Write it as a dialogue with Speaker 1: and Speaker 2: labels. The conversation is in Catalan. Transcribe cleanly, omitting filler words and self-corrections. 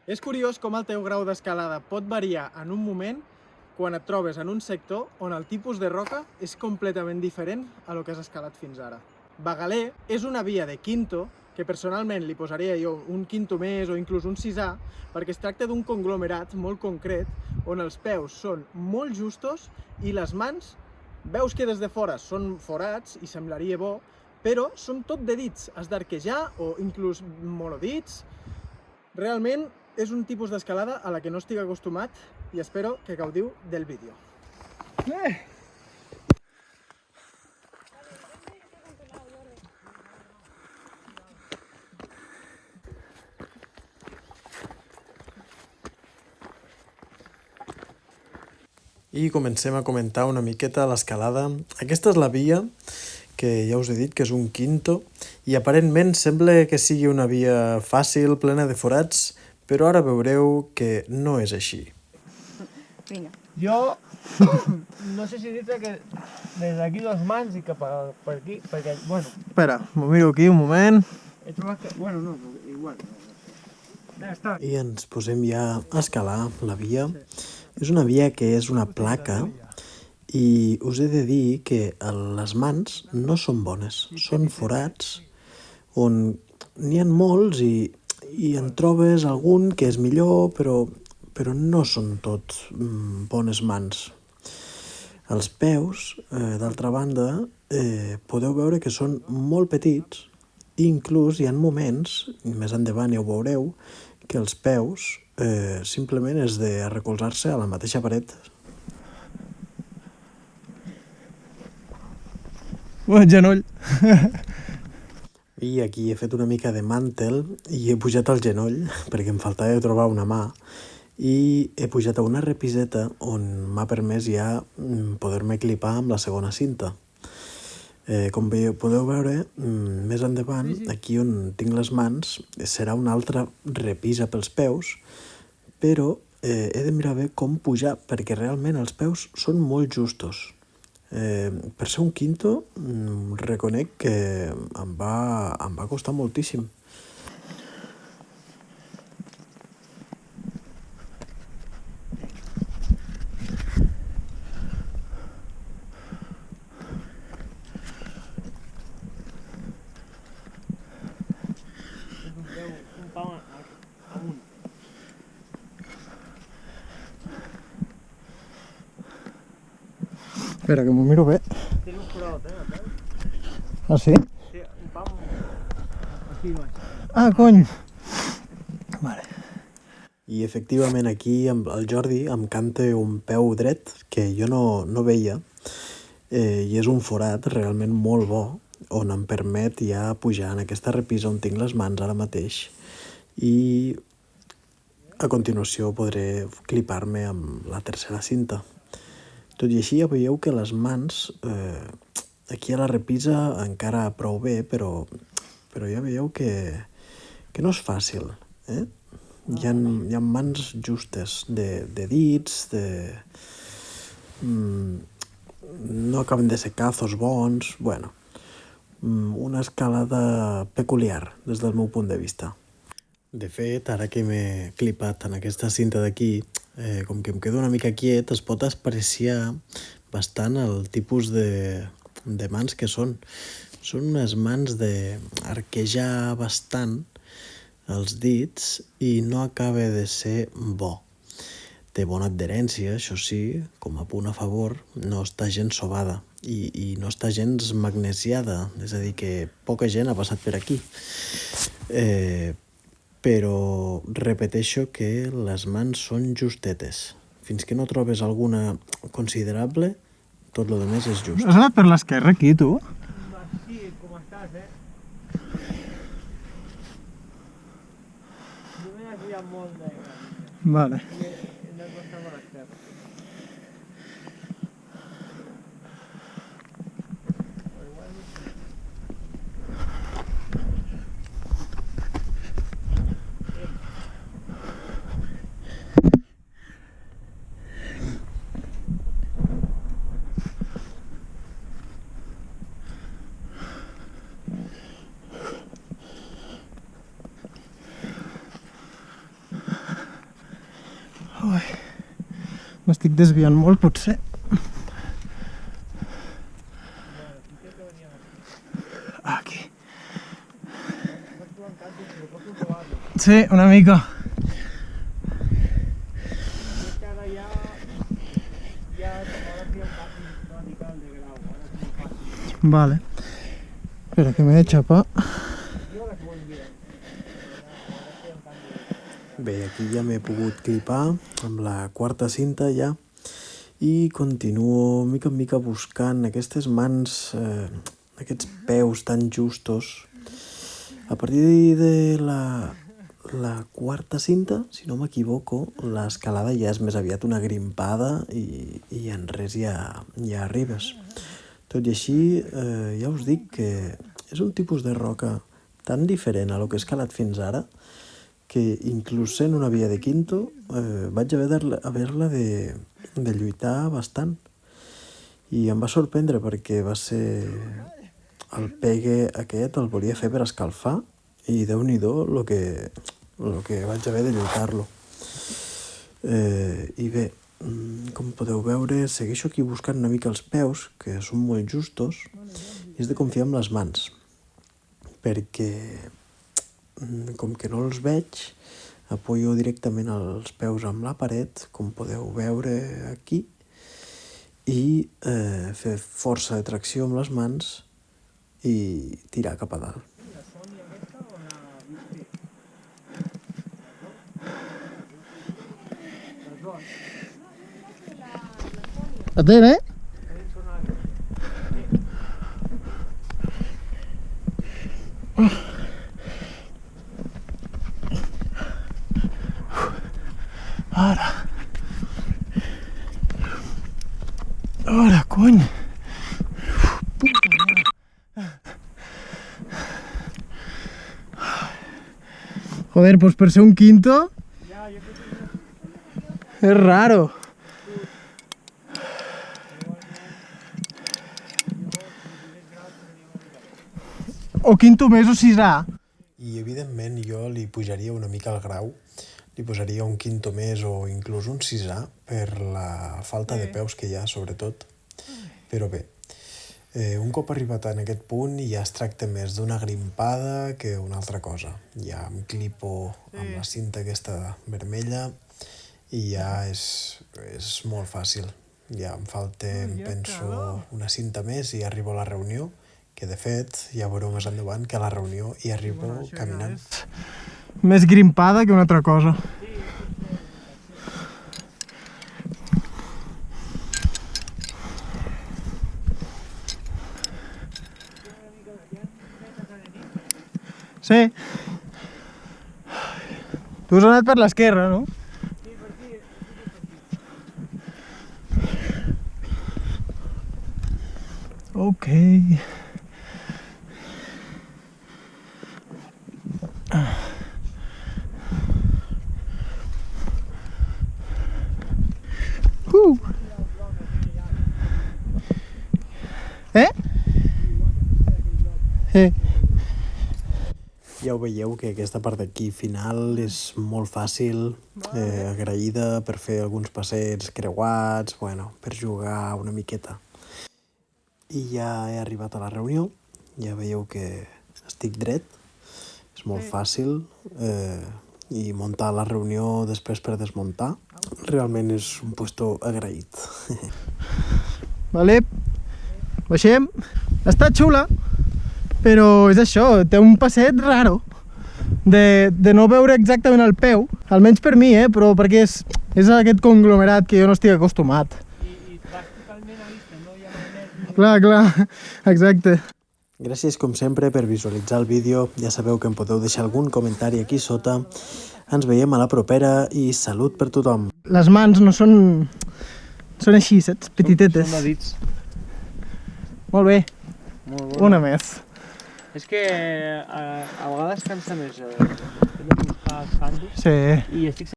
Speaker 1: És curiós com el teu grau d'escalada pot variar en un moment quan et trobes en un sector on el tipus de roca és completament diferent a lo que has escalat fins ara. Bagaler és una via de quinto que personalment li posaria jo un quinto més o inclús un sisà, perquè es tracta d'un conglomerat molt concret on els peus són molt justos i les mans, veus que des de fora són forats i semblaria bo, però són tot de dits, has d'arquejar o inclús monodits. Realment és un tipus d'escalada a la que no estic acostumat i espero que gaudiu del vídeo. I comencem a comentar una miqueta l'escalada. Aquesta és la via, que ja us he dit que és un quinto, i aparentment sembla que sigui una via fàcil, plena de forats, però ara veureu que no és així.
Speaker 2: Vinga.
Speaker 3: Jo no sé si dir-te que des d'aquí dos mans i cap per aquí, perquè, bueno...
Speaker 1: Espera, m'ho miro aquí un moment.
Speaker 3: He trobat que... Bueno, no, igual. Ja està.
Speaker 1: I ens posem ja a escalar la via. És una via que és una placa i us he de dir que les mans no són bones. Són forats on n'hi ha molts i en trobes algun que és millor, però no són tots bones mans. Els peus, d'altra banda, podeu veure que són molt petits i inclús hi ha moments, més endavant ja ho veureu, que els peus simplement és de recolzar-se a la mateixa paret.
Speaker 3: Genoll.
Speaker 1: I aquí he fet una mica de màntel i he pujat al genoll perquè em faltava trobar una mà i he pujat a una repiseta on m'ha permès ja poder-me clipar amb la segona cinta. Com podeu veure, més endavant, aquí on tinc les mans, serà una altra repisa pels peus, però he de mirar bé com pujar, perquè realment els peus són molt justos. Per ser un quinto, reconec que em va costar moltíssim.
Speaker 3: Un pau amunt.
Speaker 1: Espera, que m'ho miro bé.
Speaker 3: Tens un forot, a peu?
Speaker 1: Ah, sí?
Speaker 3: Sí, un pau aquí baix.
Speaker 1: Ah, cony! Vale. I efectivament aquí el Jordi em canta un peu dret que jo no veia i és un forat realment molt bo on em permet ja pujar en aquesta repisa on tinc les mans ara mateix i a continuació podré clipar-me amb la tercera cinta. Tot i així ja veieu que les mans aquí a la repisa encara prou bé, però ja veieu que no és fàcil. Hi ha mans justes de dits, no acaben de ser cazos bons, bueno, una escalada peculiar des del meu punt de vista. De fet, ara que m'he clipat en aquesta cinta d'aquí, com que em quedo una mica quiet, es pot apreciar bastant el tipus de mans que són. Són unes mans d'arquejar bastant els dits i no acaba de ser bo. Té bona adherència, això sí, com a punt a favor, no està gens sobada i no està gens magnesiada, és a dir, que poca gent ha passat per aquí. Però repeteixo que les mans són justetes. Fins que no trobes alguna considerable, tot el demés és just.
Speaker 4: Has anat per l'esquerra aquí, tu?
Speaker 3: Sí, com estàs, Jo m'he desviat molt de...
Speaker 4: Vale.
Speaker 3: He anat bastant a l'esquerra.
Speaker 4: Ui, m'estic desviant molt, potser. Aquí. Sí, una mica. Vale. Espera, que m'he de xapar.
Speaker 1: Bé, aquí ja m'he pogut clipar amb la quarta cinta ja i continuo mica en mica buscant aquestes mans, aquests peus tan justos. A partir de la quarta cinta, si no m'equivoco, l'escalada ja és més aviat una grimpada i en res ja arribes. Tot i així, ja us dic que és un tipus de roca tan diferent a lo que he escalat fins ara que inclús sent una via de quinto vaig haver-la de lluitar bastant. I em va sorprendre perquè va ser el pegue aquest, el volia fer per escalfar i Déu-n'hi-do lo que vaig haver de lluitar-lo. I bé, com podeu veure, segueixo aquí buscant una mica els peus, que són molt justos, i és de confiar en les mans, perquè com que no els veig, apoyo directament els peus amb la paret, com podeu veure aquí, i fer força de tracció amb les mans i tirar cap a dalt.
Speaker 4: Atent, eh? Ara, cony! Joder, pues per ser un quinto... És raro. O quinto més o sisà.
Speaker 1: I evidentment jo li pujaria una mica el grau, li posaria un quinto més o inclús un sisà per la falta de peus que hi ha, sobretot. Però bé, un cop arribat en aquest punt ja es tracta més d'una grimpada que una altra cosa. Ja em clipo amb la cinta aquesta vermella i ja és molt fàcil. Ja em falta, penso, una cinta més i arribo a la reunió, que de fet ja veureu més endavant que a la reunió hi arribo caminant.
Speaker 4: Més grimpada que una altra cosa. Sí. Tu has anat per l'esquerra, no?
Speaker 3: Sí, per aquí.
Speaker 4: Ok. Sí.
Speaker 1: Ja ho veieu que aquesta part d'aquí final és molt fàcil, agraïda per fer alguns passeigs creuats, bueno, per jugar una miqueta. I ja he arribat a la reunió, ja veieu que estic dret, és molt fàcil, i muntar la reunió després per desmuntar, realment és un puesto agraït.
Speaker 4: Vale, baixem. Està xula, però és això, té un passet raro de no veure exactament el peu, almenys per mi, però perquè és aquest conglomerat que jo no estic acostumat.
Speaker 3: I vas totalment a vista, no hi ha més...
Speaker 4: Clar, exacte.
Speaker 1: Gràcies, com sempre, per visualitzar el vídeo. Ja sabeu que em podeu deixar algun comentari aquí sota. Ens veiem a la propera i salut per tothom.
Speaker 4: Les mans no són... són així, saps? Petitetes.
Speaker 3: Són de dits.
Speaker 4: Molt bé.
Speaker 3: Molt bo.
Speaker 4: Una més.
Speaker 3: És que a vegades cansa més de buscar els santos
Speaker 4: Sí.
Speaker 3: i estic